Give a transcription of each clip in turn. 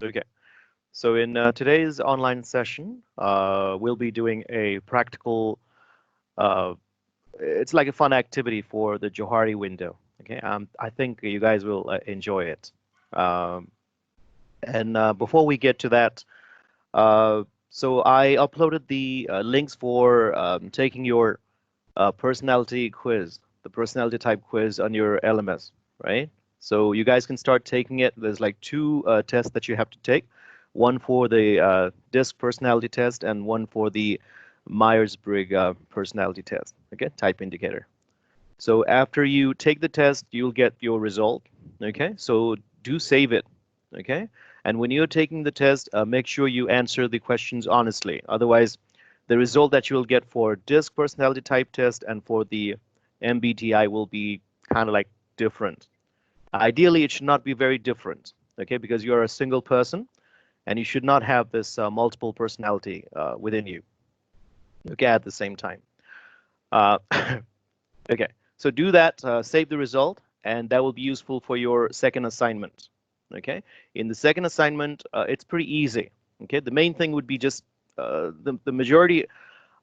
Okay. So in today's online session, we'll be doing a practical, uh, it's like a fun activity for the Johari window. Okay. I think you guys will enjoy it. Um, and before we get to that, so I uploaded the links for taking your personality quiz, the personality type quiz on your LMS, right? So you guys can start taking it. There's like two tests that you have to take, one for the DISC personality test and one for the Myers-Briggs personality test, okay, type indicator. So after you take the test, you'll get your result, okay? So do save it, okay? And when you're taking the test, make sure you answer the questions honestly. Otherwise, the result that you will get for DISC personality type test and for the MBTI will be kind of like different. Ideally, it should not be very different, okay? Because you're a single person and you should not have this multiple personality within you, okay, at the same time. Uh, Okay, so do that, save the result, and that will be useful for your second assignment. Okay, in the second assignment, it's pretty easy. Okay, the main thing would be just the majority,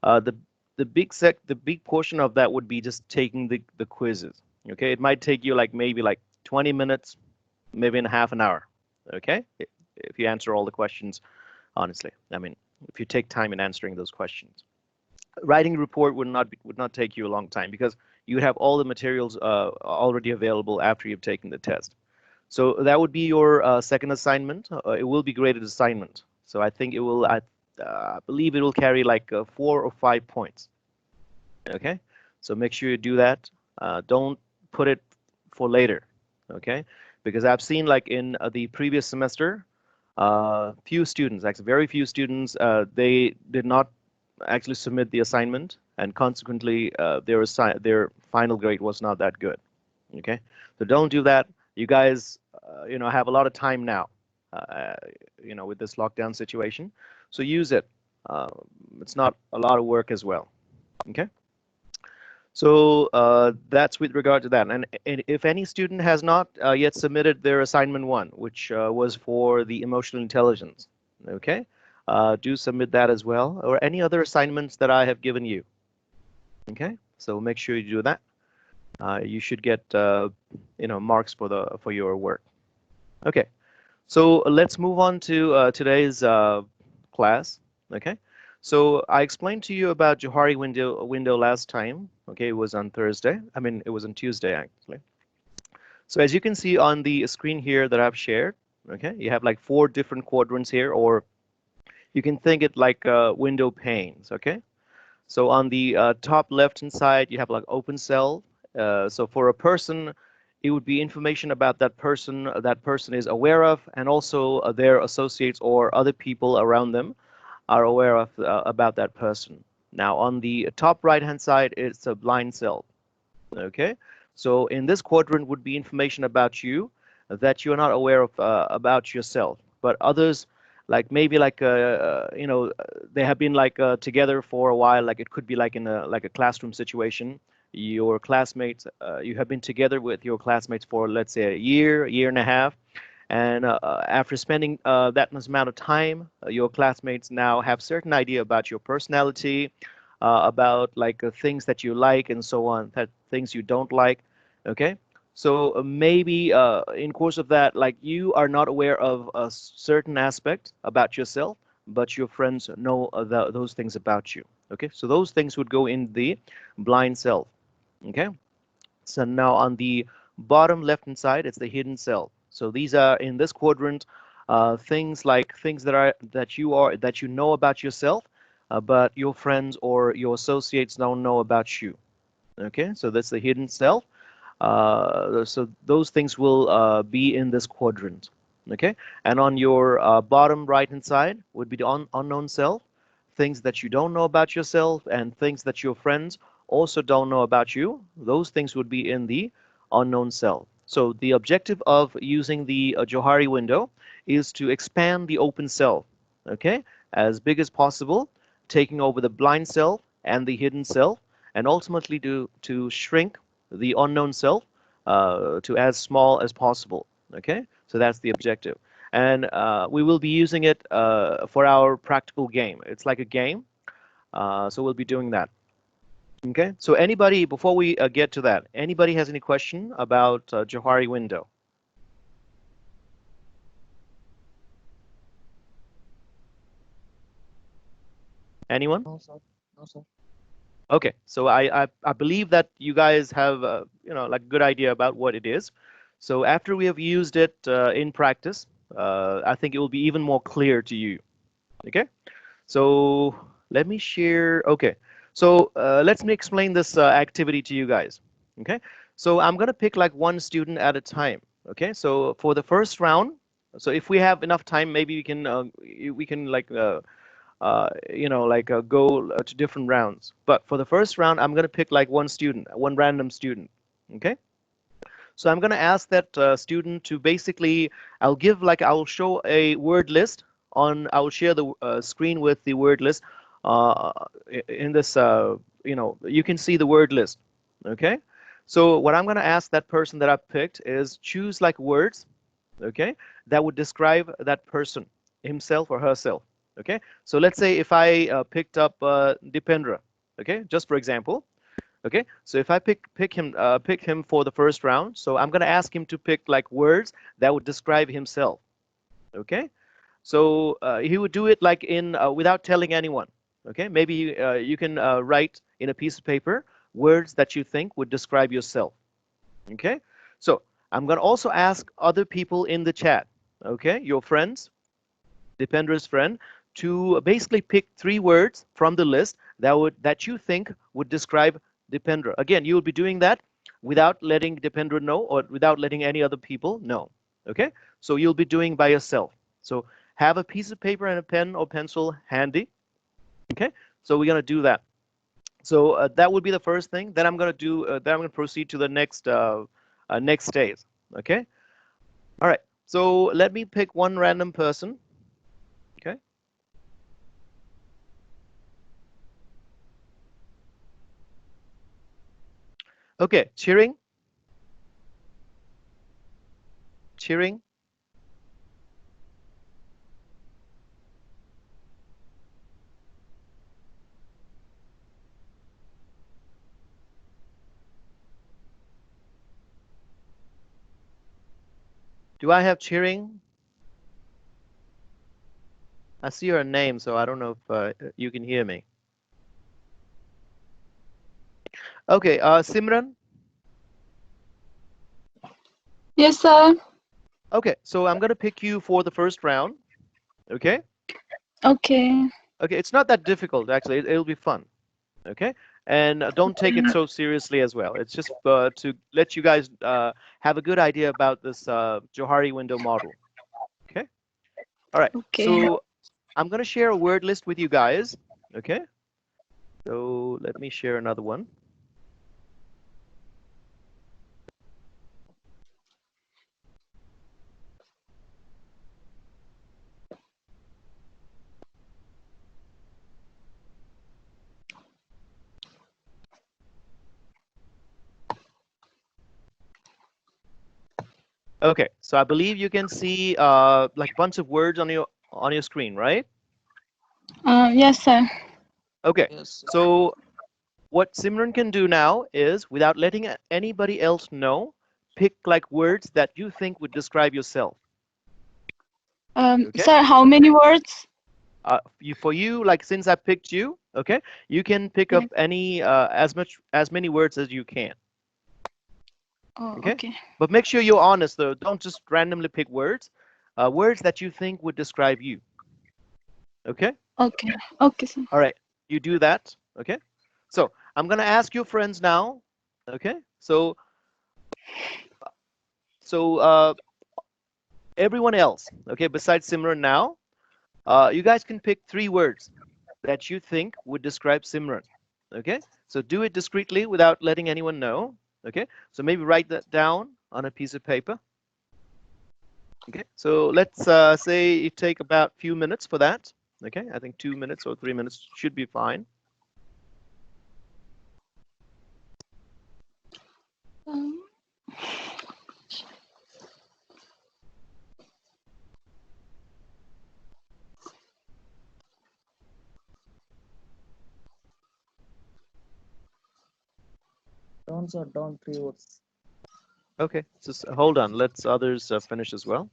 the the big portion of that would be just taking the quizzes. Okay, it might take you like maybe like 20 minutes, maybe in half an hour. Okay, if you answer all the questions honestly. I mean, if you take time in answering those questions. Writing a report would not take you a long time because you have all the materials already available after you've taken the test. So that would be your second assignment. It will be graded assignment. So I think it will. I believe it will carry like 4 or 5 points. Okay. So make sure you do that. Don't put it for later. Okay. Because I've seen like in the previous semester, few students, actually very few students, they did not actually submit the assignment, and consequently, their final grade was not that good. Okay, so don't do that. You guys, have a lot of time now, uh, with this lockdown situation, so use it. Uh, it's not a lot of work as well. Okay. So that's with regard to that. And if any student has not yet submitted their assignment one, which was for the emotional intelligence, okay, do submit that as well, or any other assignments that I have given you. Okay, so make sure you do that. You should get marks for your work. Okay, so let's move on to today's class. Okay, so I explained to you about Johari window last time. Okay, it was on Thursday. I mean, it was on Tuesday actually. So as you can see on the screen here that I've shared, okay, you have like 4 different quadrants here, or you can think it like window panes. Okay, so on the top left-hand side, you have like open cell. So for a person, it would be information about that person is aware of, and also their associates or other people around them are aware of about that person. Now on the top right-hand side, it's a blind cell. Okay, so in this quadrant would be information about you that you're not aware of about yourself, but others, like maybe like they have been like together for a while. Like it could be like in a classroom situation. Your classmates, you have been together with your classmates for, let's say, a year and a half, and after spending that much amount of time, your classmates now have certain idea about your personality, about like things that you like and so on, that things you don't like. Okay, so maybe in course of that, like you are not aware of a certain aspect about yourself, but your friends know those things about you. Okay, so those things would go in the blind self. Okay, so now on the bottom left hand side, it's the hidden self. So these are in this quadrant things like things that you know about yourself, but your friends or your associates don't know about you. Okay, so that's the hidden self. So those things will be in this quadrant. Okay, and on your bottom right hand side would be the unknown self, things that you don't know about yourself and things that your friends also don't know about you. Those things would be in the unknown self. So the objective of using the Johari window is to expand the open self, okay, as big as possible, taking over the blind self and the hidden self, and ultimately to shrink the unknown self to as small as possible. Okay, so that's the objective. and we will be using it for our practical game. It's like a game, so we'll be doing that. Okay, so anybody, before we get to that, anybody has any question about Johari Window? Anyone? No, sir. No, sir. Okay, so I believe that you guys have like a good idea about what it is. So after we have used it in practice, I think it will be even more clear to you. Okay, so let me share. Okay, so let me explain this activity to you guys. Okay, so I'm gonna pick like one student at a time. Okay, so for the first round, so if we have enough time, maybe we can like go to different rounds. But for the first round, I'm going to pick like one student, one random student. Okay. So I'm going to ask that student to basically, I'll show a word list I'll share the screen with the word list uh, in this, you can see the word list. Okay. So what I'm going to ask that person that I picked is choose like words, okay, that would describe that person, himself or herself. Okay, so let's say if I picked up Dipendra, okay, just for example. Okay, so if I pick him for the first round, so I'm gonna ask him to pick like words that would describe himself. Okay, so he would do it like in without telling anyone. Okay, maybe you can write in a piece of paper words that you think would describe yourself. Okay, so I'm gonna also ask other people in the chat. Okay, your friends, Dipendra's friend, to basically pick three words from the list that you think would describe Dipendra. Again, you will be doing that without letting Dipendra know or without letting any other people know. Okay, so you'll be doing by yourself. So have a piece of paper and a pen or pencil handy. Okay, so we're gonna do that. So that would be the first thing. Then I'm gonna do. Then I'm gonna proceed to the next stage. Okay. All right. So let me pick one random person. Okay. Okay. Cheering. Cheering. Do I have cheering? I see your name, so I don't know if you can hear me. Okay. Simran. Yes, sir. Okay. So I'm gonna pick you for the first round. Okay. Okay. Okay. It's not that difficult actually. It'll be fun. Okay, and don't take it so seriously as well. It's just to let you guys have a good idea about this Johari window model. Okay, all right, Okay. so I'm going to share a word list with you guys. Okay, so let me share another one. Okay, so I believe you can see like a bunch of words on your screen, right? Yes, sir. Okay, Yes, sir. so what Simran can do now is, without letting anybody else know, pick like words that you think would describe yourself. Okay. Sir, how many words? For you, like since I picked you, okay, you can pick up Yeah. any as many words as you can. Oh, Okay, okay. but make sure you're honest though. Don't just randomly pick words, words that you think would describe you. Okay. Okay. Okay, sir. All right. You do that. Okay. So I'm gonna ask your friends now. Okay. So everyone else. Okay. Besides Simran now, you guys can pick three words that you think would describe Simran. Okay, so do it discreetly without letting anyone know. Okay, so maybe write that down on a piece of paper. Okay, so let's say you take about a few minutes for that. Okay, I think 2 minutes or 3 minutes should be fine. Um, once or done 3 words. Okay, just hold on. Let's others finish as well.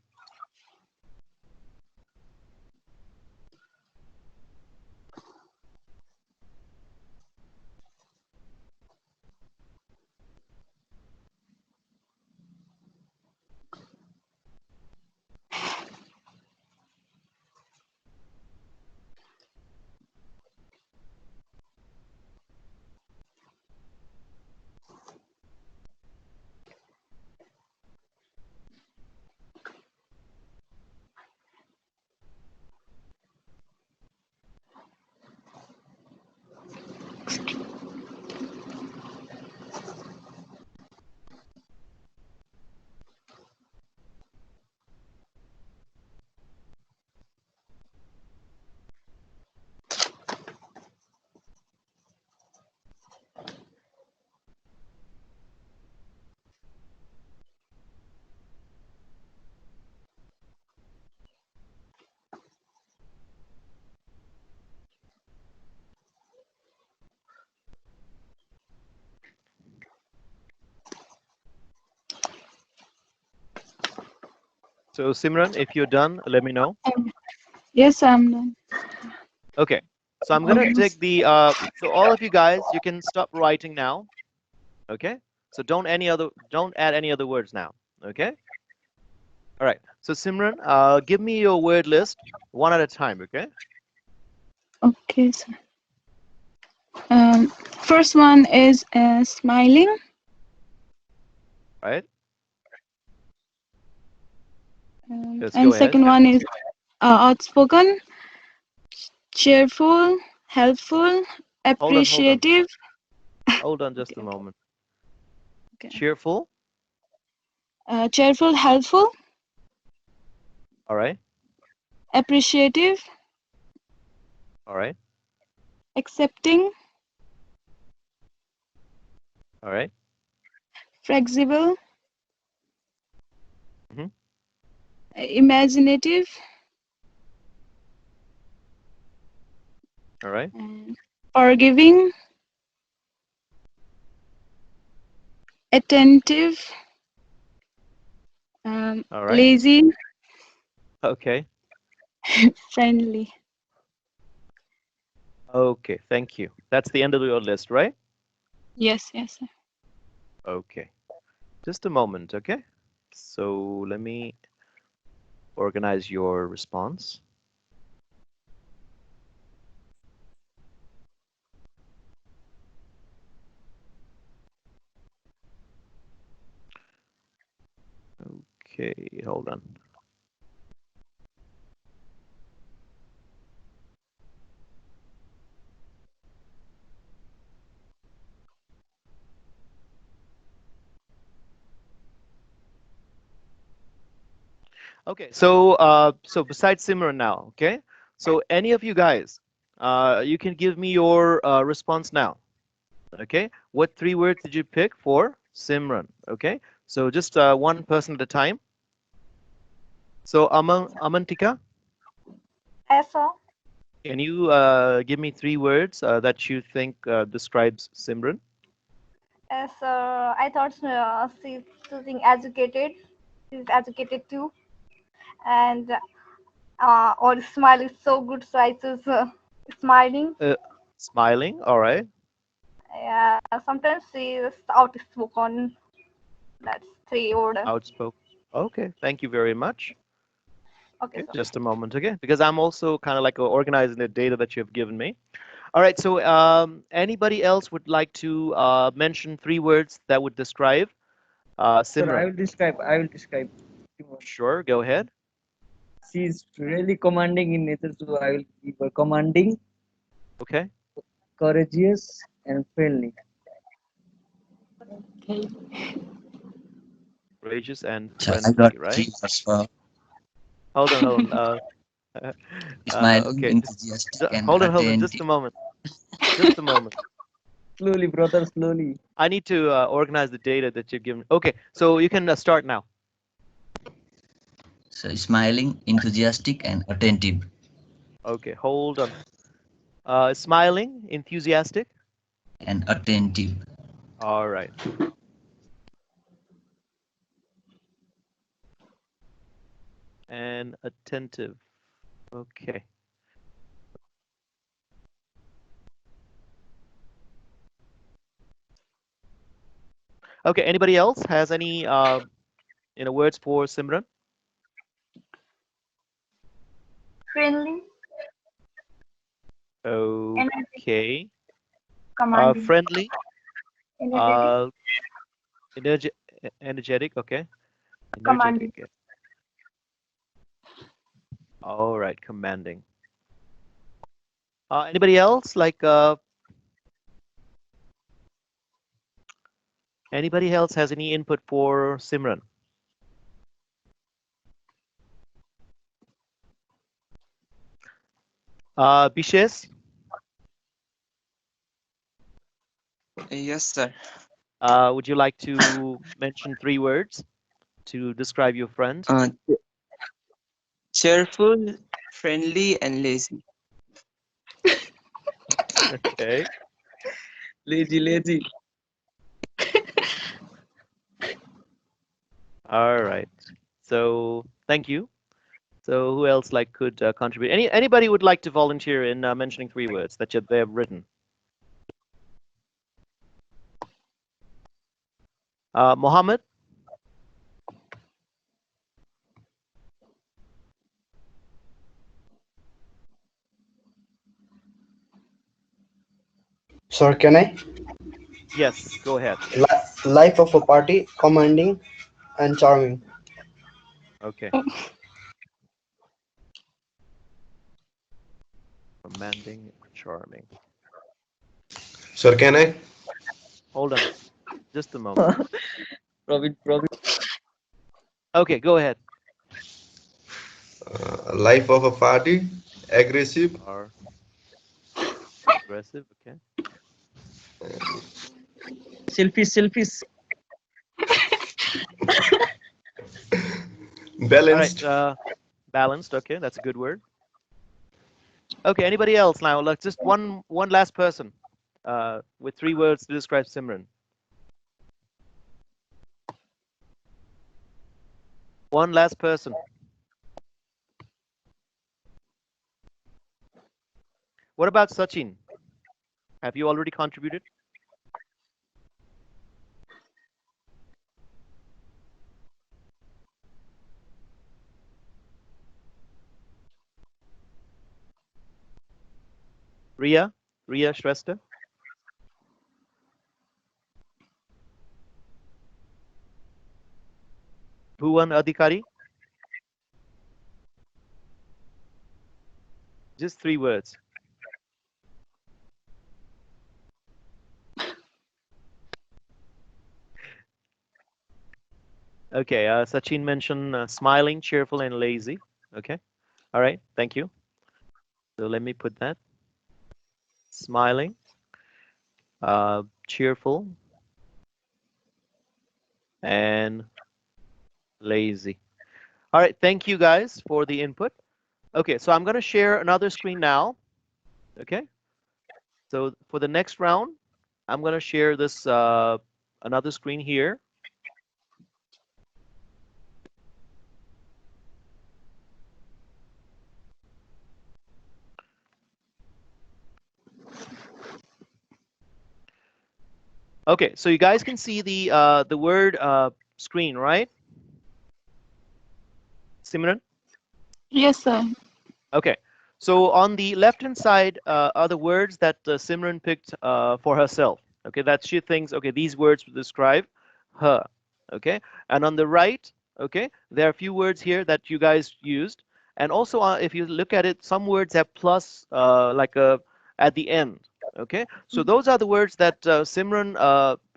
So Simran, if you're done, let me know. Yes, I'm done. Okay, so I'm gonna Okay. take the so all of you guys, you can stop writing now. Okay, so don't add any other words now. Okay, all right. So Simran, give me your word list one at a time. Okay, Okay, sir. First one is smiling, right? Yes, and go ahead. second one is outspoken, cheerful, helpful, Hold on, hold on, appreciative. hold on, just Okay, a okay, moment. okay. Cheerful. Cheerful, helpful, All right, appreciative, all right, accepting, all right. flexible, Mm-hmm. imaginative, All right, and forgiving, attentive, all right. lazy, Okay, friendly. okay. Thank you. That's the end of your list, right? Yes, yes, sir. Okay. Just a moment. Okay. So let me organize your response. Okay, hold on. Okay, so besides Simran now, okay? So any of you guys, you can give me your response now, okay? What three words did you pick for Simran, okay? So just one person at a time. So Amantika, Yes, sir. can you give me three words that you think describes Simran? Yes, sir. I thought she's choosing educated. She's educated too, and or smile is so good, so I choose smiling. Uh, Smiling, all right. Yeah, sometimes she is outspoken. That's three word. Outspoken. Okay, thank you very much. Okay, Okay, sir. just a moment, okay? Because I'm also kind of like organizing the data that you have given me. All right, so anybody else would like to mention three words that would describe Sir, I Simran? will describe. I will describe. Sure, go ahead. She is really commanding in nature, so I will give her commanding, Okay, courageous, and friendly. Okay. courageous and So I got friendly, right? three words for Hold on. smiling, Okay, enthusiastic, and hold on, just attentive. a moment, just a moment. Slowly, brother, slowly. I need to organize the data that you've given. Okay, so you can start now. So smiling, enthusiastic, and attentive. Okay, hold on. Smiling, enthusiastic, And attentive. All right. And attentive. Okay. Okay. Anybody else has any words for Simran? Friendly, energetic, Okay. commanding, Friendly. energetic, Uh, energe energetic. Okay. commanding. Energetic. All right. Commanding. Anybody else? Like anybody else has any input for Simran? Bishes, Yes, sir. would you like to mention 3 words to describe your friend? Uh, cheerful, friendly, and lazy. Okay. Lazy. All right. So thank you. So who else like could contribute? Anybody would like to volunteer in mentioning 3 words that they have written? Mohammed, Sir, can I? yes, go ahead. Life of a party, commanding and charming. Okay. Commanding, charming. Sir, can I? Hold on, just a moment. Profit. Okay, go ahead. Life of a party, aggressive, Are aggressive. Okay. Selfish. All right. balanced. Balanced. Okay, that's a good word. Okay. Anybody else now? Like just one last person with 3 words to describe Simran. One last person. What about Sachin? Have you already contributed? Ria Shrestha. Bhuvan Adhikari. Just 3 words. Okay. Sachin mentioned smiling, cheerful, and lazy. Okay. All right. Thank you. So let me put that. Smiling, cheerful, and lazy. All right. Thank you guys for the input. Okay. So I'm going to share another screen now. Okay. So for the next round, I'm going to share this another screen here. Okay, so you guys can see the word screen, right? Simran? Yes, sir. Okay, so on the left-hand side are the words that Simran picked for herself. Okay, that she thinks, okay, these words describe her. Okay, and on the right, okay, there are a few words here that you guys used. And also, if you look at it, some words have plus like a at the end. Okay, so those are the words that Simran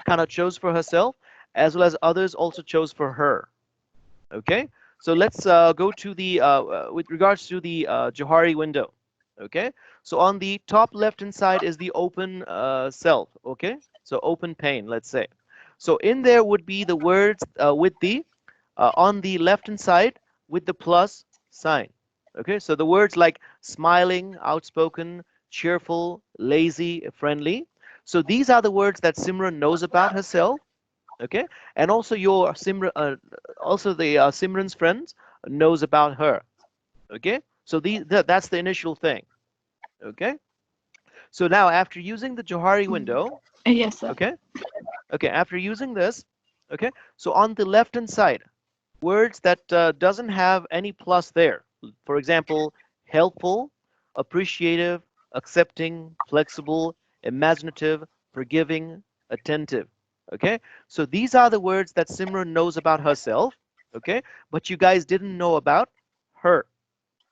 kind of chose for herself, as well as others also chose for her. Okay, so let's go to the with regards to the Johari window. Okay, so on the top left hand side is the open self. Okay, so open pane, let's say. So in there would be the words with the on the left hand side with the plus sign. Okay, so the words like smiling, outspoken, cheerful, lazy, friendly. So these are the words that Simran knows about herself. Okay, and also your Simran, also the Simran's friends knows about her. Okay, so that's the initial thing. Okay, so now after using the Johari window, Yes, sir. okay, okay, after using this, okay, so on the left hand side, words that doesn't have any plus there. For example, helpful, appreciative, accepting, flexible, imaginative, forgiving, attentive. Okay, so these are the words that Simran knows about herself. Okay, but you guys didn't know about her.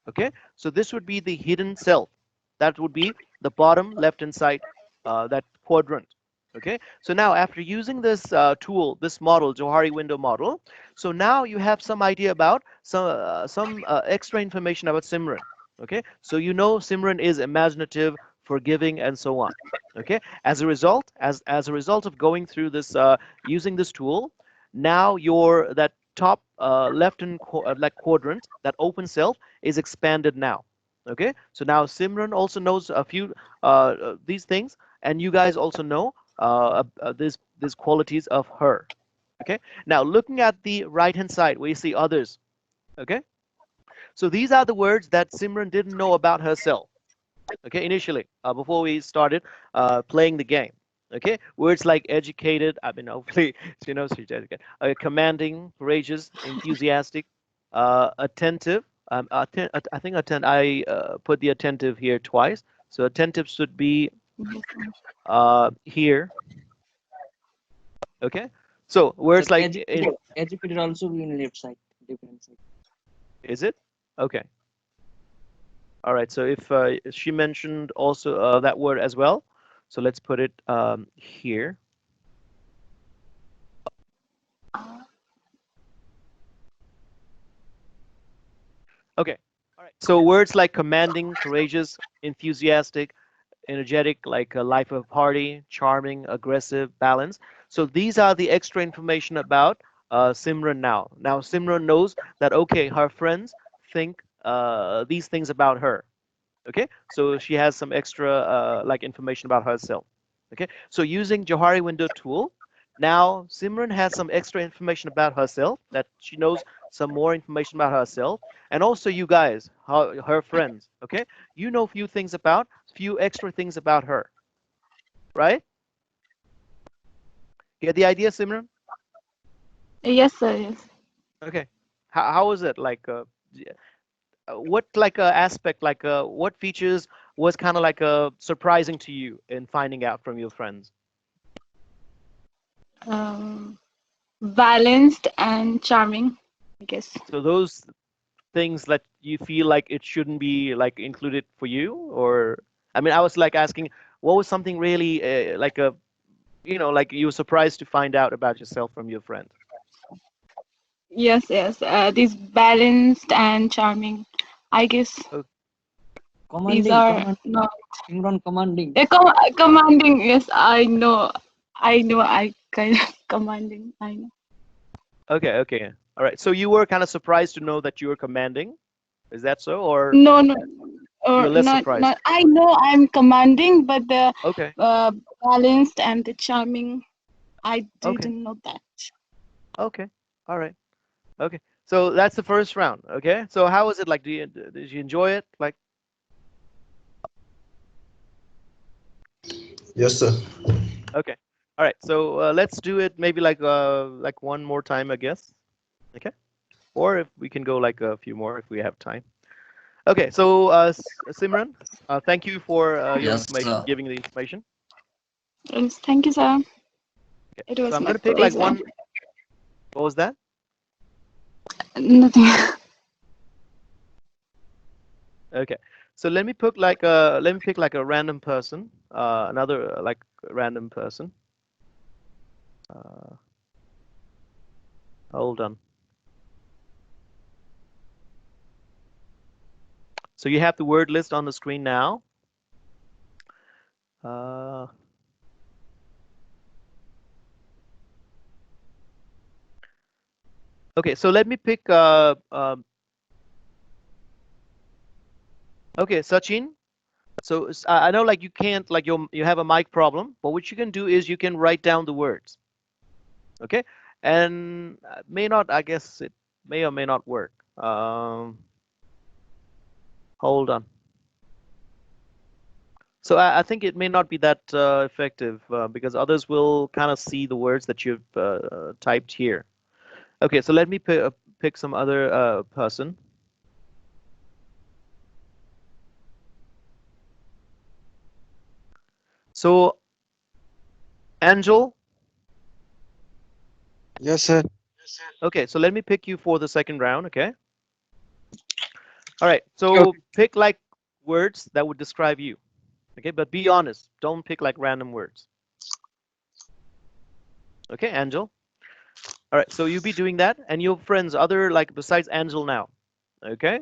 Okay, so this would be the hidden self. That would be the bottom left hand side, that quadrant. Okay, so now after using this tool, this model, Johari window model, so now you have some idea about some extra information about Simran. Okay, so you know Simran is imaginative, forgiving, and so on. Okay, as a result, as a result of going through this, using this tool, now your that top left hand like quadrant, that open self, is expanded now. Okay, so now Simran also knows a few these things, and you guys also know these qualities of her. Okay, now looking at the right hand side where you see others. Okay, so these are the words that Simran didn't know about herself. Okay, initially, before we started playing the game. Okay, words like educated, I mean, hopefully she knows she's educated, commanding, courageous, enthusiastic, attentive. I think I put the attentive here twice. So attentive should be Yes, sir. here. Okay, so Sir, words like educated also be in left side, different side. is it? Okay. All right. So if she mentioned also that word as well, so let's put it here. Okay. All right. So words like commanding, courageous, enthusiastic, energetic, like a life of party, charming, aggressive, balanced. So these are the extra information about Simran now. Now Simran knows that okay, her friends think these things about her. Okay, so she has some extra like information about herself. Okay, so using Johari window tool, now Simran has some extra information about herself, that she knows some more information about herself, and also you guys, her friends. Okay, you know few extra things about her, right? Get the idea, Simran? Yes, sir. Yes. Okay, how is it like? What like aspect, like what features was kind of like surprising to you in finding out from your friends? Balanced and charming, I guess. So those things that you feel like it shouldn't be like included for you, or I mean, I was like asking, what was something really like a, like you were surprised to find out about yourself from your friend? Yes, yes. This balanced and charming, I guess. Okay. These Commanding, are command, not Imran commanding. commanding. Yes, I know. I know. I kind of commanding. I know. Okay, okay. All right. So you were kind of surprised to know that you were commanding. Is that so, or No, no, you or were less not. surprised? Not. I know I'm commanding, but the Okay, uh, balanced and the charming, I okay, didn't know that. okay. All right. Okay. So that's the first round. Okay. So how was it like? Did you enjoy it? Like, Yes, sir. okay. All right. So let's do it maybe like one more time, I guess. Okay. Or if we can go like a few more if we have time. Okay. So Simran, thank you for your Yes, information, giving the information. Yes, thank you, sir. Okay. It So was I'm my gonna pick like pleasure. one. What was that? Nothing. Okay. So let me pick like a random person, another like random person. Uh, hold on. So you have the word list on the screen now. Uh, okay, so let me pick. Okay, Sachin. So I know like you can't like you have a mic problem, but what you can do is you can write down the words. Okay, and may not. I guess it may or may not work. Hold on. So I think it may not be that effective because others will kind of see the words that you've typed here. Okay, so let me pick some other person. So, Angel. Yes, sir. Okay, so let me pick you for the second round, okay? All right, Okay. so pick like words that would describe you, okay? But be honest, don't pick like random words. Okay, Angel? All right, so you'll be doing that, and your friends, other like besides Angel now, okay?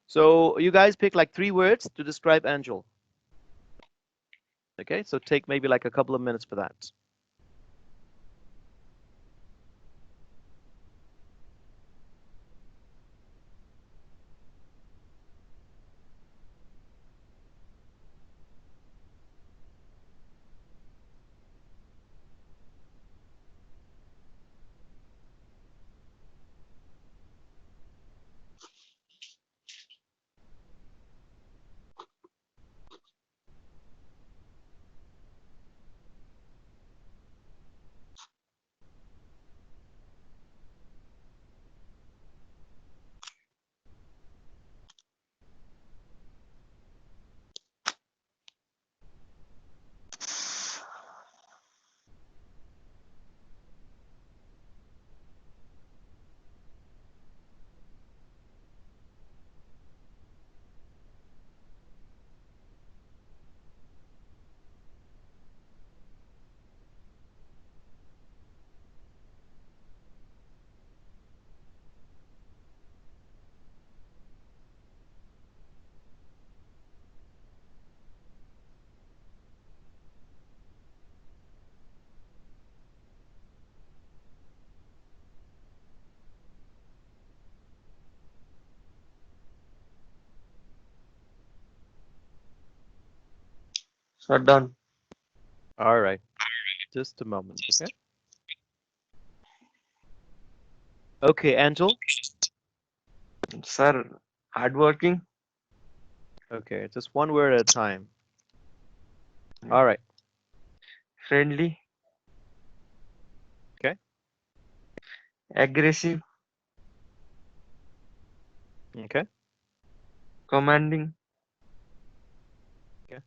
So you guys pick like 3 words to describe Angel. Okay, so take maybe like a couple of minutes for that. Sir, done. All right, just a moment, okay? Okay, Angel? Sir, hardworking, Okay, just one word at a time. All right, friendly, okay, aggressive, okay, commanding, okay.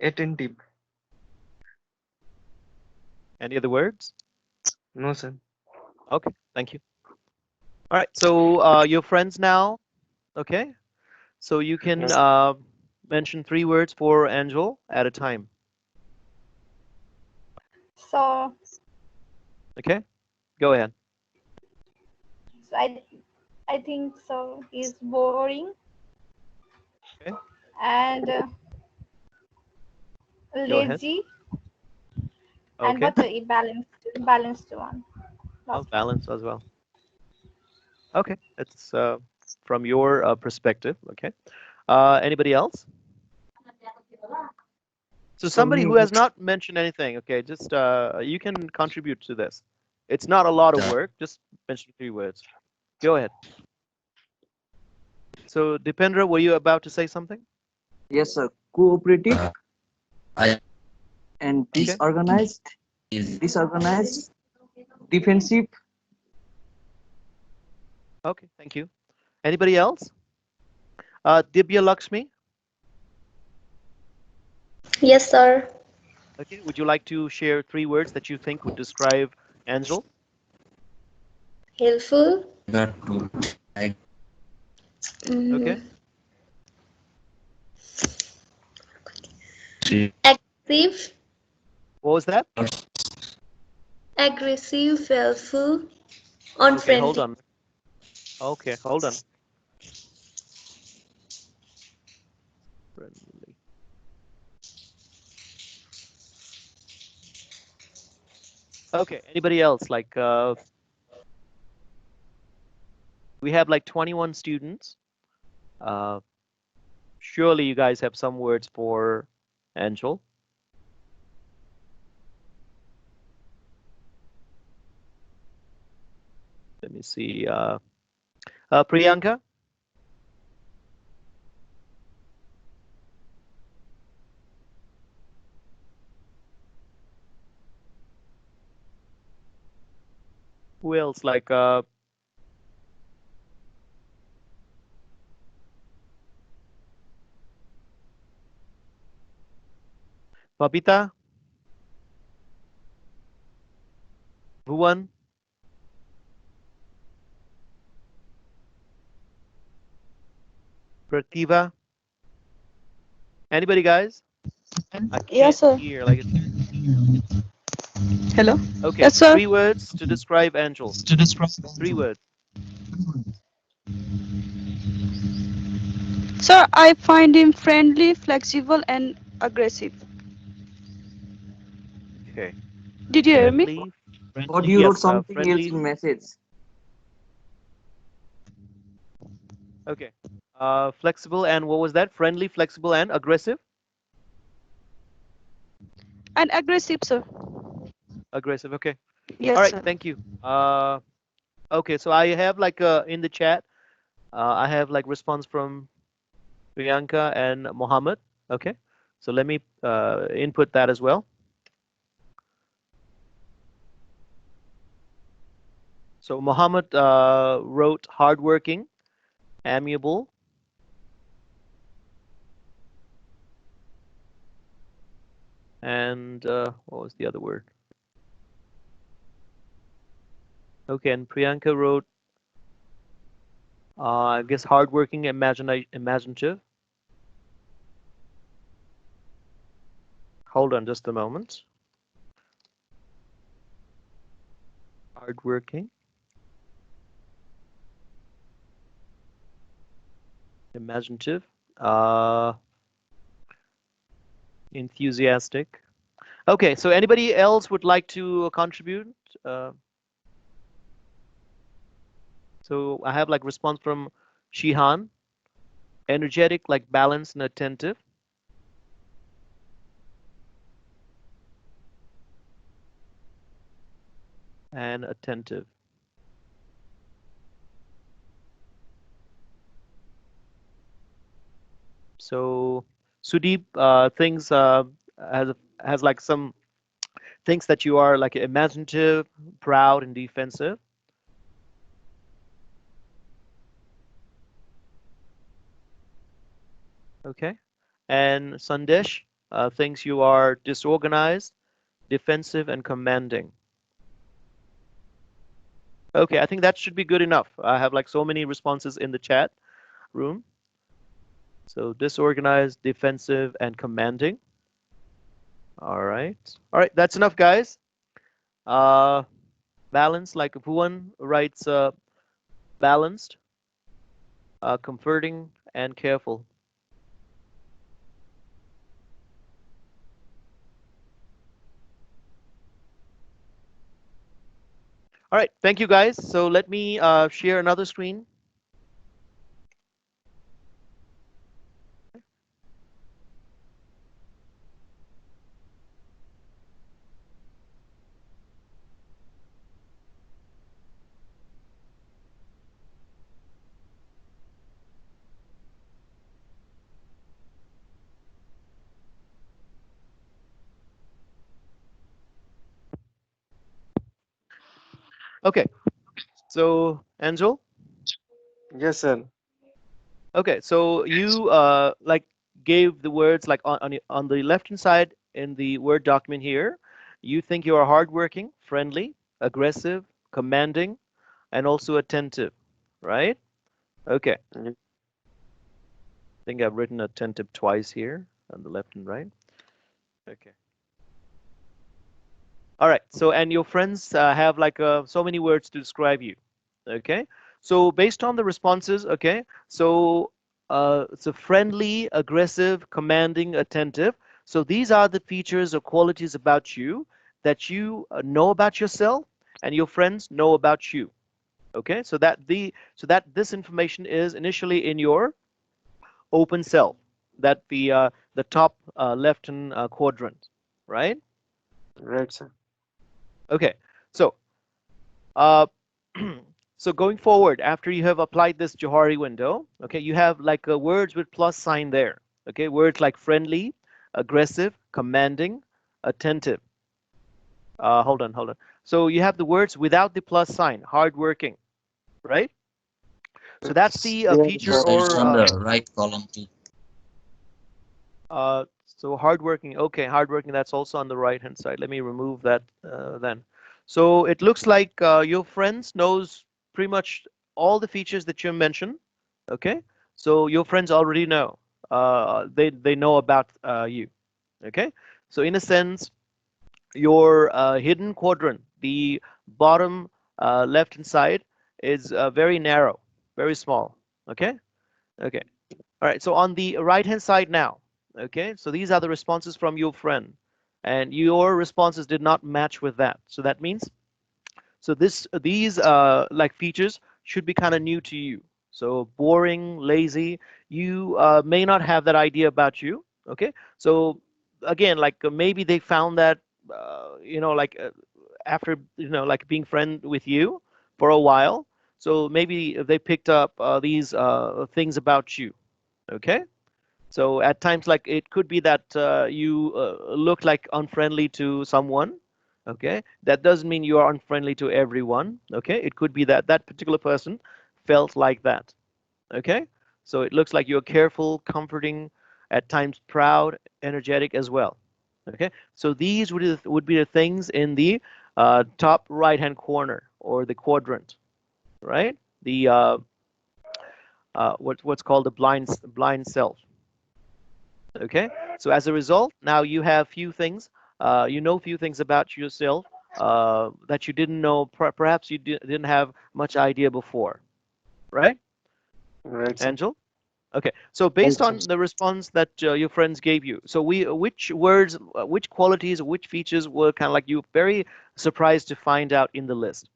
attentive. Any other words? No, sir. Okay, thank you. All right, so your friends now, okay? So you can mention 3 words for Angel at a time, So, okay? Go ahead. so I think so. He's boring Okay, and go ahead. lazy and Okay, what a balanced one. oh, Last one. balance as well. Okay, it's from your perspective, okay? Anybody else? So So somebody me, who has not mentioned anything, okay, just you can contribute to this. It's not a lot of The work, just mention 3 words. Go ahead. So Dipendra, were you about to say something? Yes, sir. Cooperative I and Okay. is disorganized, defensive. Okay, thank you. Anybody else? Dibya Lakshmi, Yes, sir. okay, would you like to share 3 words that you think would describe Angel? Helpful, got to like Okay, mm, three active, what was that? aggressive, helpful, Okay, hold unfriendly. on. Okay, hold on. Friendly. Okay, anybody else? Like, we have like 21 students. Uh, Surely you guys have some words for Angel. Let me see. Priyanka? Who else? Like Babita? Bhuvan? Prativa? Anybody, guys? I can't Yes, sir. hear. Like it's Hello. okay. Yes, sir. 3 words to describe Angel. 3 words. Sir, I find him friendly, flexible, and aggressive. Okay. Did you hear me? Friendly. But you wrote Yes. something else Friendly. in message. Okay. Flexible and what was that? Friendly, flexible, and aggressive. And aggressive, sir. Aggressive. Okay. Yes, All right. sir. Thank you. Okay. So I have like in the chat. I have like response from Priyanka and Mohammed. Okay. So let me input that as well. So Mohammed wrote hardworking, amiable, and what was the other word? Okay, and Priyanka wrote, I guess, hardworking, imaginative. Hold on just a moment. Hardworking, imaginative, uh, enthusiastic. Okay, so anybody else would like to contribute? Uh, so I have like response from Shihan, energetic, like balanced and attentive. And attentive. So Sudeep thinks has like some thinks that you are like imaginative, proud, and defensive. Okay, and Sandesh thinks you are disorganized, defensive, and commanding. Okay, I think that should be good enough. I have like so many responses in the chat room. So disorganized, defensive, and commanding. All right. All right, that's enough, guys. Uh, balance, like if one writes balanced, comforting, and careful. All right, thank you, guys. So let me share another screen. Okay, so Angel. Yes, sir. Okay, so you like gave the words like on the left hand side in the Word document here. You think you are hardworking, friendly, aggressive, commanding, and also attentive, right? Okay, I Ye- think I've written attentive twice here on the left and right. Okay. All right. So, and your friends have like so many words to describe you. Okay. So, based on the responses, okay. So, it's a friendly, aggressive, commanding, attentive. So, these are the features or qualities about you that you know about yourself and your friends know about you. Okay. So that this information is initially in your open self. that the top left-hand quadrant, right? Right, sir. Okay, so uh, so going forward, after you have applied this Johari window, okay, you have like words with plus sign there. Okay, words like friendly, aggressive, commanding, attentive. Hold on, hold on. So you have the words without the plus sign, hardworking, right? So that's It's the there, feature sir. It's or on the right column too. so hardworking. Okay, hardworking. That's also on the right hand side. Let me remove that then. So it looks like your friends knows pretty much all the features that you mentioned. Okay, so your friends already know. They know about you. Okay, so in a sense, your hidden quadrant, the bottom left hand side, is very narrow, very small. Okay, okay. All right, so on the right-hand side now, okay, so these are the responses from your friend, and your responses did not match with that. So that means, so these like features should be kind of new to you. So boring, lazy, you may not have that idea about you, okay? So again, like maybe they found that, like after, like being friend with you for a while, so maybe they picked up these things about you, okay? So at times, like it could be that you look like unfriendly to someone. Okay, that doesn't mean you are unfriendly to everyone. Okay, it could be that that particular person felt like that. Okay, so it looks like you're careful, comforting, at times proud, energetic as well. Okay, so these would be the things in the top right-hand corner or the quadrant, right? The what's called the blind self. Okay, so as a result, now you have few things, you know few things about yourself that you didn't know, perhaps you didn't have much idea before, right, Right, sir. Angel? Okay, so based Right, sir. on the response that your friends gave you, so which words, which qualities, which features were kind of like you very surprised to find out in the list?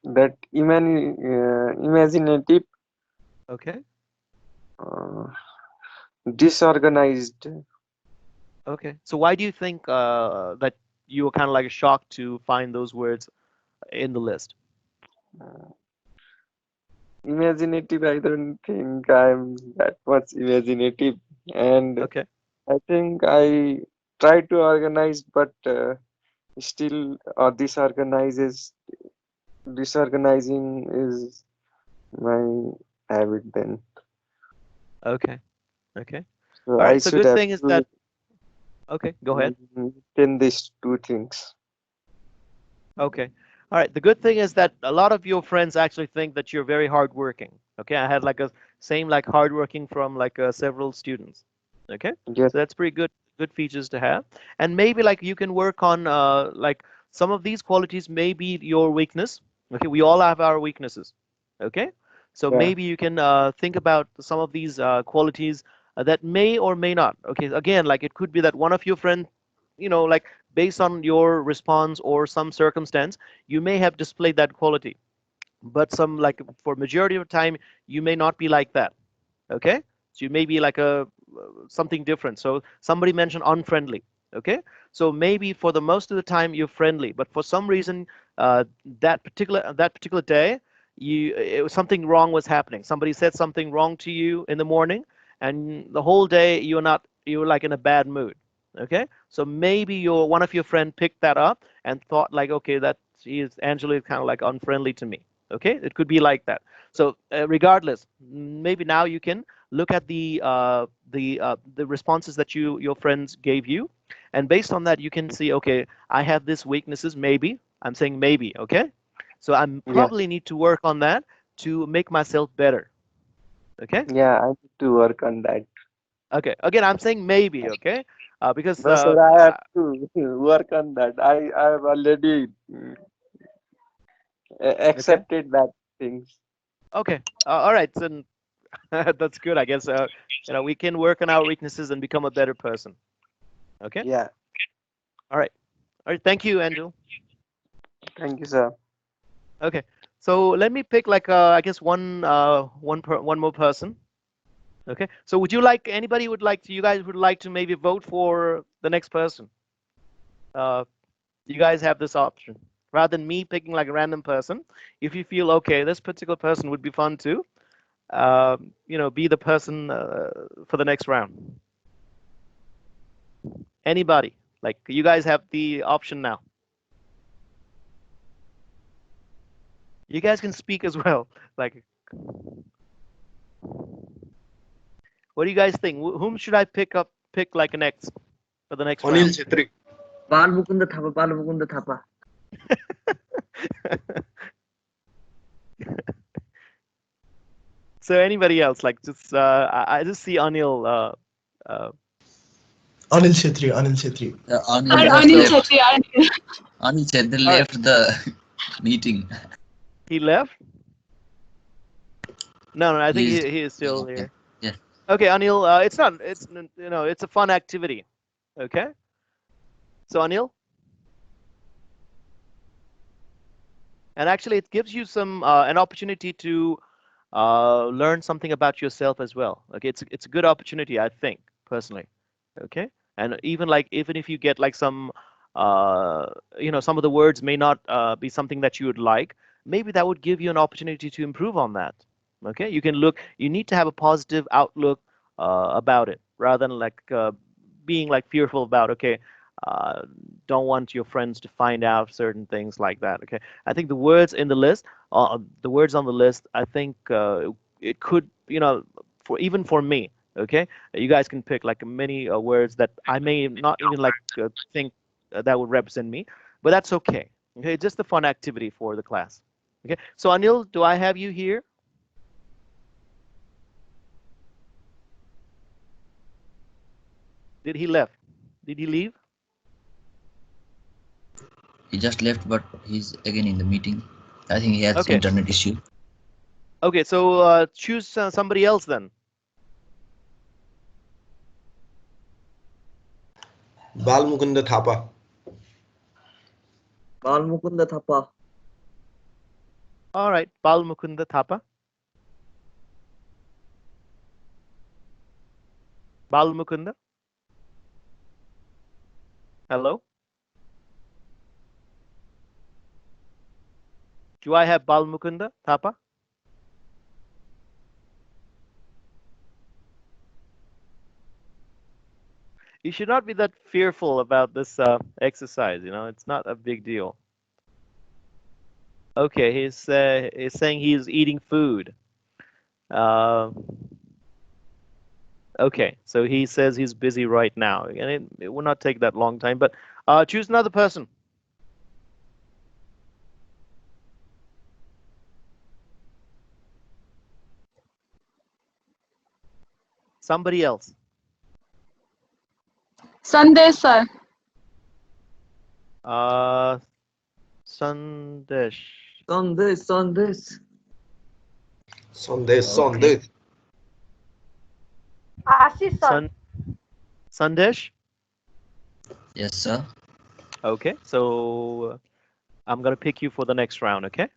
That imaginative, Okay, uh, disorganized. okay. So why do you think that you were kind of like shocked to find those words in the list? Uh, Imaginative, I don't think I'm that much imaginative, and Okay. I think I try to organize, but still disorganizing is my habit then. Okay. Okay. So All I right. So should good have thing is to that, okay, go ahead. maintain these two things. Okay. All right. The good thing is that a lot of your friends actually think that you're very hardworking. Okay. I had like a same like hardworking from like several students. Okay. Yes, So that's pretty good features to have. And maybe like you can work on like some of these qualities may be your weakness. Okay. We all have our weaknesses. Okay. So yeah, maybe you can think about some of these qualities that may or may not. Okay. Again, like it could be that one of your friends, like based on your response or some circumstance, you may have displayed that quality. But some like for majority of the time, you may not be like that. Okay, so you may be like a something different. So somebody mentioned unfriendly. Okay, so maybe for the most of the time you're friendly, but for some reason that particular day something wrong was happening. Somebody said something wrong to you in the morning, and the whole day you're like in a bad mood. Okay, so maybe your one of your friend picked that up and thought like, okay, that Angela is kind of like unfriendly to me. Okay, it could be like that. So regardless, maybe now you can look at the responses that your friends gave you, and based on that, you can see, okay, I have this weaknesses. Maybe I'm saying maybe. Okay, so I yeah, probably need to work on that to make myself better. Okay, yeah. I need to work on that. okay. Again, I'm saying maybe. Okay, because No, sir, I have to work on that. I have already okay, accepted that things. okay, all right. So that's good. I guess we can work on our weaknesses and become a better person. Okay, Yeah, all right, all right. Thank you, Angel. thank you, sir. Okay, so let me pick like I guess one more person. Okay. So would you like anybody would like to you guys would like to maybe vote for the next person? You guys have this option. Rather than me picking like a random person, if you feel okay, this particular person would be fun too, be the person for the next round. Anybody? Like you guys have the option now. You guys can speak as well. Like, what do you guys think? Whom should I pick like next for the next Anil round? Chhetri. Balmukunda Thapa, Balmukunda Thapa. So anybody else? Like just I just see Anil. Anil Chhetri, Anil Chhetri. Anil Or just Anil left. Chetri. Anil Chhetri All right. left the meeting. He left? No, I think He's he is still here. yeah. Okay, Anil, it's not. It's a fun activity. Okay. So Anil, and actually, it gives you some an opportunity to learn something about yourself as well. Okay, it's a good opportunity, I think personally. Okay, and even if you get like some some of the words may not be something that you would like, maybe that would give you an opportunity to improve on that. Okay, you need to have a positive outlook about it rather than like being like fearful about, okay, uh, don't want your friends to find out certain things like that. Okay, I think the words on the list, I think it could, for even for me, okay, you guys can pick like many words that I may not even like think that would represent me, but that's okay. Okay, just a fun activity for the class. Okay, so Anil, do I have you here? Did he left? Did he leave? He just left, but he's again in the meeting. I think he has Okay. internet issue. Okay, so choose somebody else then. Balmukunda Thapa. Balmukunda Thapa. All right, Bal Mukunda Thapa. Bal Mukunda. Hello. Do I have Bal Mukunda Thapa? You should not be that fearful about this exercise. It's not a big deal. Okay, he's saying he's eating food. Uh, okay, so he says he's busy right now, and it will not take that long time. But choose another person. Somebody else. Sandesh, sir. Sandesh. Sandesh, Sandesh. Sandesh, Okay. Sandesh. Ashish sir. Sandesh. Yes, sir. Okay, so I'm gonna pick you for the next round. Okay,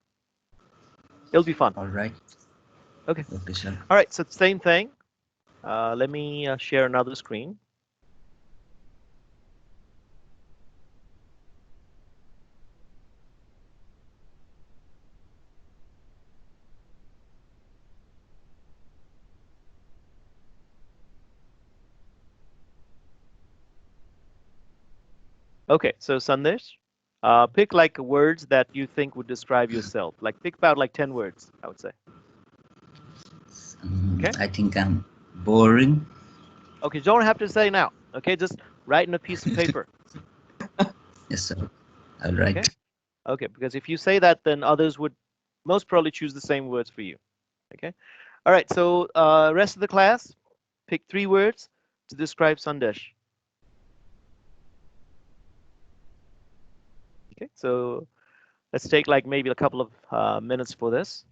it'll be fun. All right. Okay. Okay, sir. All right. So same thing. Let me share another screen. Okay. So Sandesh, pick like words that you think would describe yourself. Like pick about like 10 words, I would say. Okay. I think I'm boring. Okay. You don't have to say now. Okay. Just write in a piece of paper. Yes, sir. All right. Okay. Okay. Because if you say that, then others would most probably choose the same words for you. Okay. All right. So rest of the class, pick 3 words to describe Sandesh. Okay. So let's take like maybe a couple of minutes for this.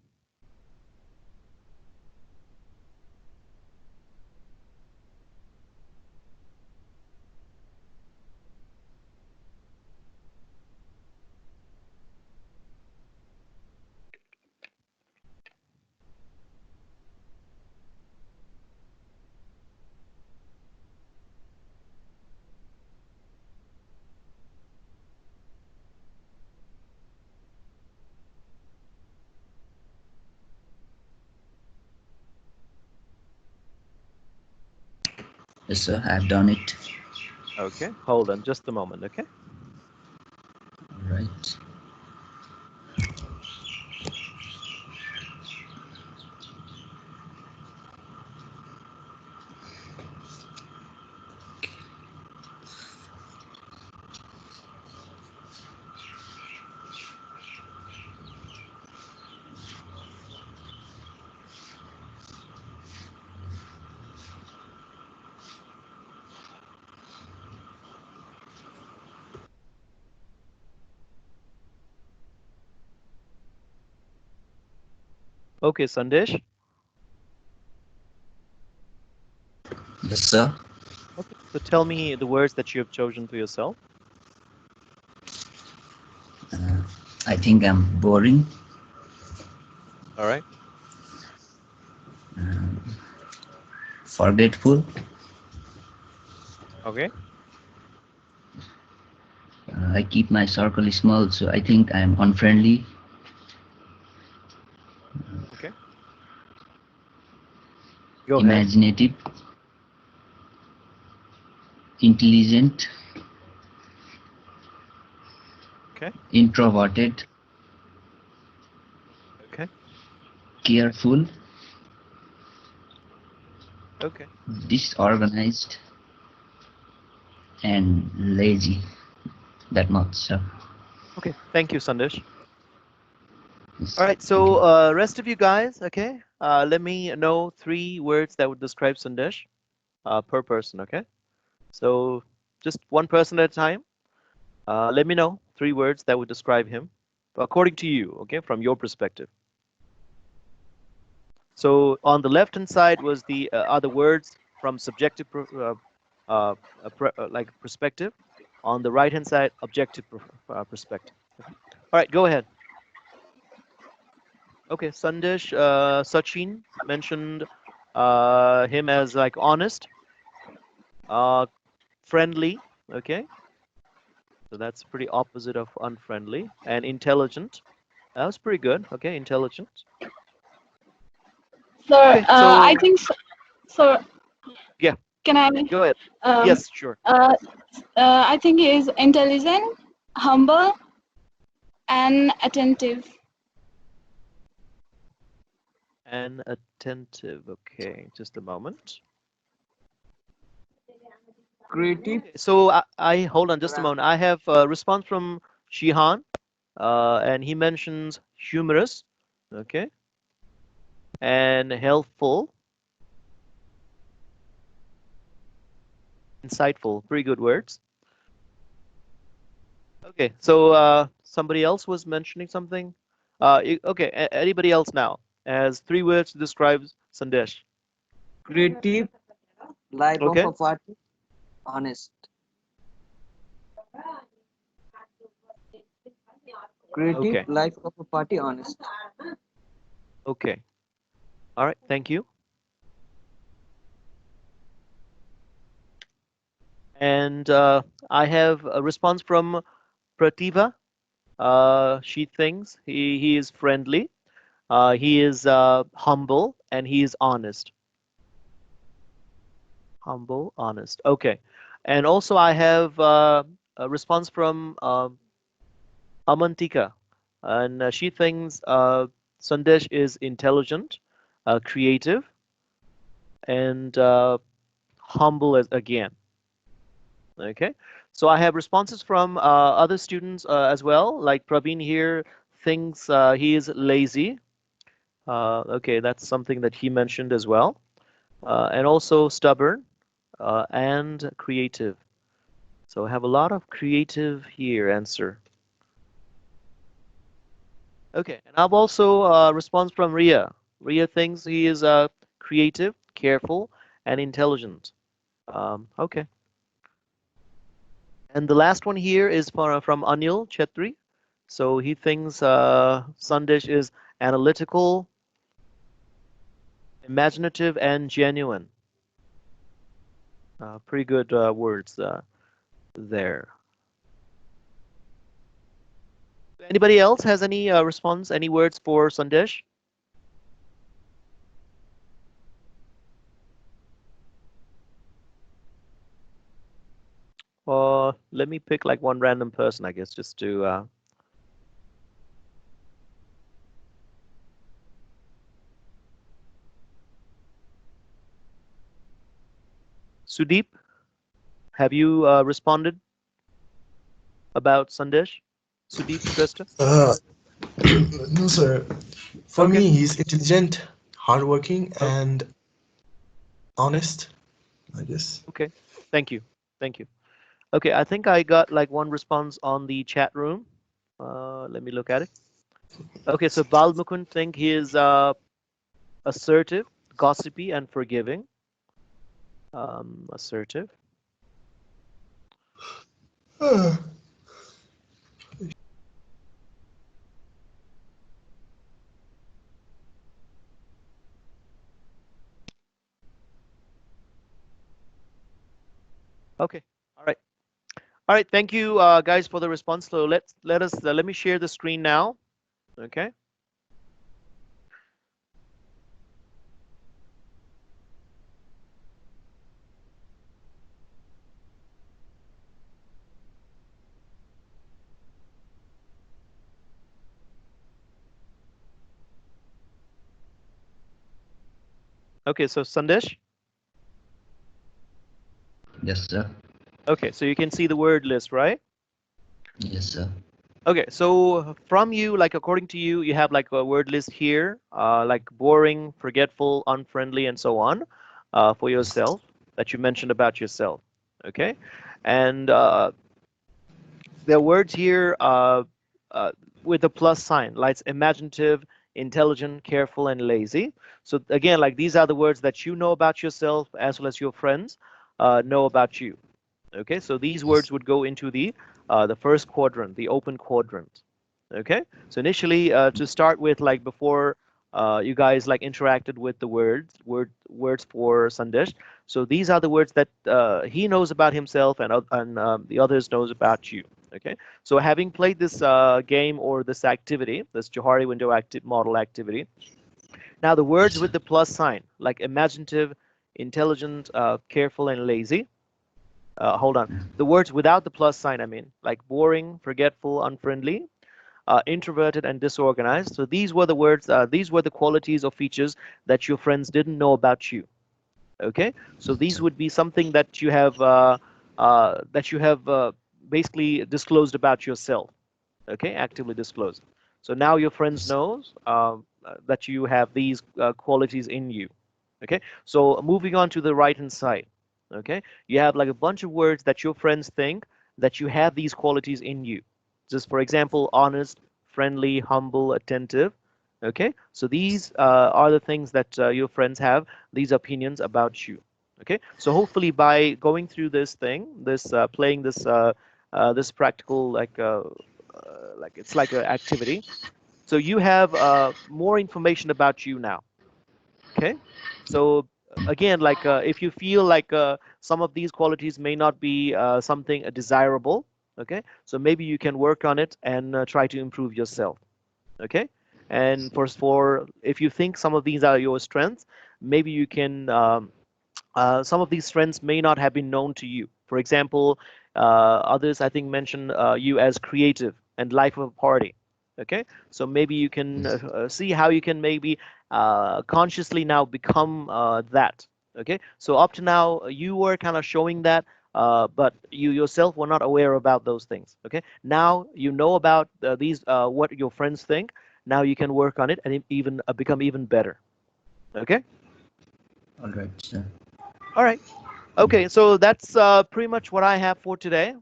Yes, sir. I've done it. Okay, hold on just a moment, okay? Right. Okay, Sandesh. Yes, sir. Okay, so tell me the words that you have chosen for yourself. I think I'm boring. All right. Forgetful. Okay. I keep my circle small, so I think I'm unfriendly. Okay. Go ahead. Imaginative. Intelligent. Okay. Introverted. Okay. Careful. Okay. Disorganized. And lazy. That much, sir. Okay. Thank you, Sandesh. Yes, All right. thank you. So, rest of you guys, okay? Let me know 3 words that would describe Sandesh per person, okay? So, just one person at a time. Let me know 3 words that would describe him according to you, okay, from your perspective. So, on the left-hand side was the other words from subjective, like perspective. On the right-hand side, objective perspective. Okay. All right, go ahead. Okay, Sandesh, Sachin mentioned him as like honest, uh, friendly. Okay, so that's pretty opposite of unfriendly and intelligent. That was pretty good. Okay, intelligent. Sir, Okay, I so think so, sir. yeah, Can I? go ahead. Um, Yes, sure. uh, I think he is intelligent, humble, and attentive. And attentive. Okay, just a moment. Creative. Okay, so I hold on just a moment. I have a response from Shihan, and he mentions humorous. Okay, and helpful, insightful, pretty good words. Okay, so somebody else was mentioning something. Okay, anybody else now? As 3 words to describe Sandesh. Creative. Life of Okay, a party. Honest. Creative. okay, Life of a party. Honest. okay. All right, thank you. And I have a response from Prativa. She thinks he is friendly, he is humble, and he is honest. Humble, honest. Okay. And also I have a response from Amantika, and she thinks Sandesh is intelligent, creative, and humble as again. Okay. So I have responses from other students as well, like Praveen here thinks he is lazy. Okay, that's something that he mentioned as well. And also stubborn and creative. So I have a lot of creative here answer. Okay, and I've also response from Ria. Ria thinks he is creative, careful, and intelligent. Okay. And the last one here is from Anil Chetri. So he thinks Sandesh is analytical, imaginative, and genuine. Pretty good words there. Anybody else has any response, any words for Sandesh? Let me pick like one random person, I guess, just to. Sudeep, have you responded about Sandesh? Sudeep Shrestha? No, sir. For Okay. me, he's intelligent, hardworking, Oh, and honest, I guess. okay. Thank you. Thank you. Okay, I think I got like one response on the chat room. Let me look at it. Okay, so Bal Mukund think he is assertive, gossipy, and forgiving. Assertive. Okay. All right. All right. Thank you, guys, for the response. So let me share the screen now. Okay. Okay. So Sandesh. Yes, sir. Okay. So you can see the word list, right? Yes, sir. Okay. So from you, like according to you, you have like a word list here, like boring, forgetful, unfriendly, and so on, for yourself that you mentioned about yourself. Okay. And there are words here with a plus sign, like imaginative, intelligent, careful, and lazy. So again, like these are the words that you know about yourself as well as your friends know about you. Okay, so these words would go into the first quadrant, the open quadrant. Okay, so initially to start with, like before you guys like interacted with the words for Sandesh. So these are the words that he knows about himself and the others knows about you. Okay, so having played this game or this activity, this Johari Window Model activity, now the words with the plus sign, like imaginative, intelligent, careful, and lazy. Hold on. The words without the plus sign, I mean, like boring, forgetful, unfriendly, introverted, and disorganized. So these were the words, these were the qualities or features that your friends didn't know about you. Okay, so these would be something that you have basically disclosed about yourself. Okay, actively disclosed. So now your friends knows that you have these qualities in you. Okay, so moving on to the right hand side. Okay, you have like a bunch of words that your friends think that you have these qualities in you. Just for example, honest, friendly, humble, attentive. Okay, so these are the things that your friends have, these opinions about you. Okay, so hopefully by going through this thing, this playing this practical like it's like an activity. So you have more information about you now. Okay, so again, like if you feel like some of these qualities may not be something desirable, okay, so maybe you can work on it and try to improve yourself. Okay, and for if you think some of these are your strengths, maybe you can some of these strengths may not have been known to you. For example, others I think mention you as creative and life of a party. Okay, so maybe you can see how you can maybe consciously now become that. Okay, so up to now you were kind of showing that, but you yourself were not aware about those things. Okay, now you know about these what your friends think. Now you can work on it and even become even better. Okay. All right, sir. All right. Okay, so that's pretty much what I have for today.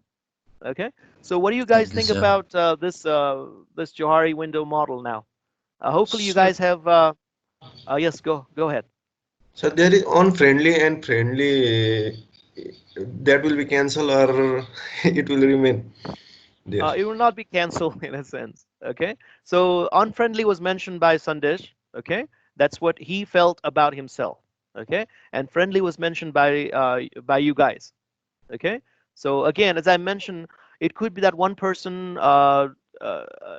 Okay, so what do you guys Thank you, think sir. about this Johari window model now? Hopefully you So, guys have. Yes, go ahead. so there is unfriendly and friendly. That will be cancelled or it will remain there. It will not be canceled in a sense. Okay, so unfriendly was mentioned by Sandesh. Okay, that's what he felt about himself. Okay, and friendly was mentioned by you guys. Okay, so again, as I mentioned, it could be that one person or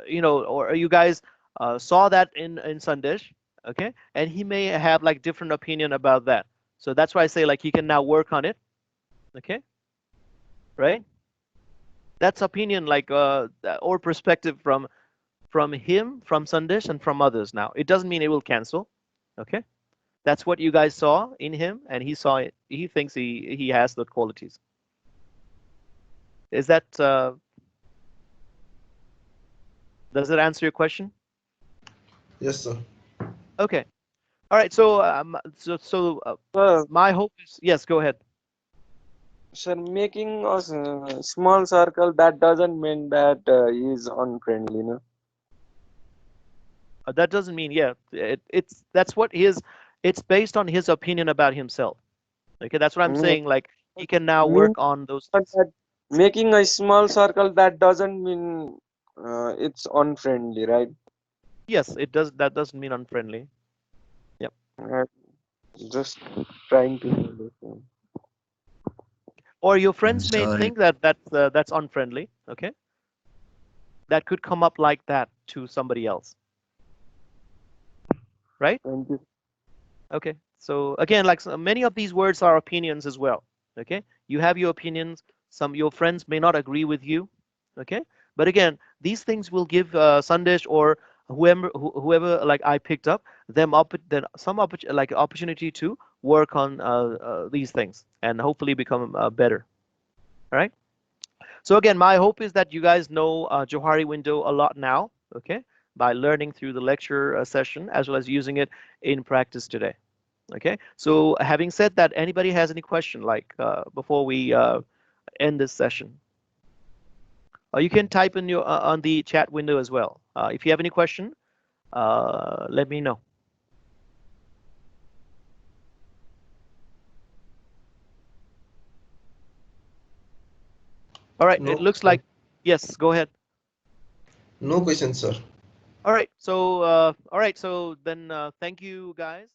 you guys saw that in Sandesh. Okay, and he may have like different opinion about that. So that's why I say like he can now work on it. Okay, right? That's opinion, like or perspective from him, from Sandesh, and from others. Now, it doesn't mean it will cancel. Okay, that's what you guys saw in him, and he saw it. He thinks he has the qualities. Is that does it answer your question? Yes, sir. Okay. All right. So Sir, my hope is, yes. Go ahead. sir, making a small circle, that doesn't mean that he is unfriendly, no? That doesn't mean, yeah. It's that's what his. It's based on his opinion about himself. Okay, that's what I'm Me- saying. Like he can now mean work on those that things. making a small circle, that doesn't mean it's unfriendly, right? Yes, it does. That doesn't mean unfriendly. Yep. Uh, just trying to understand. Or your friends may Johari, think that that's unfriendly. Okay, that could come up like that to somebody else, right? Thank you. Okay. So again, like many of these words are opinions as well. Okay, you have your opinions. Some your friends may not agree with you. Okay, but again, these things will give Sandesh or whoever like I picked up them up then some like opportunity to work on these things and hopefully become better. All right. So again, my hope is that you guys know Johari Window a lot now. Okay, by learning through the lecture session as well as using it in practice today. Okay, so having said that, anybody has any question like before we end this session? You can type in your on the chat window as well. If you have any question, let me know. All right, No, it looks sir. like, yes, go ahead. No question, sir. All right, so then thank you guys.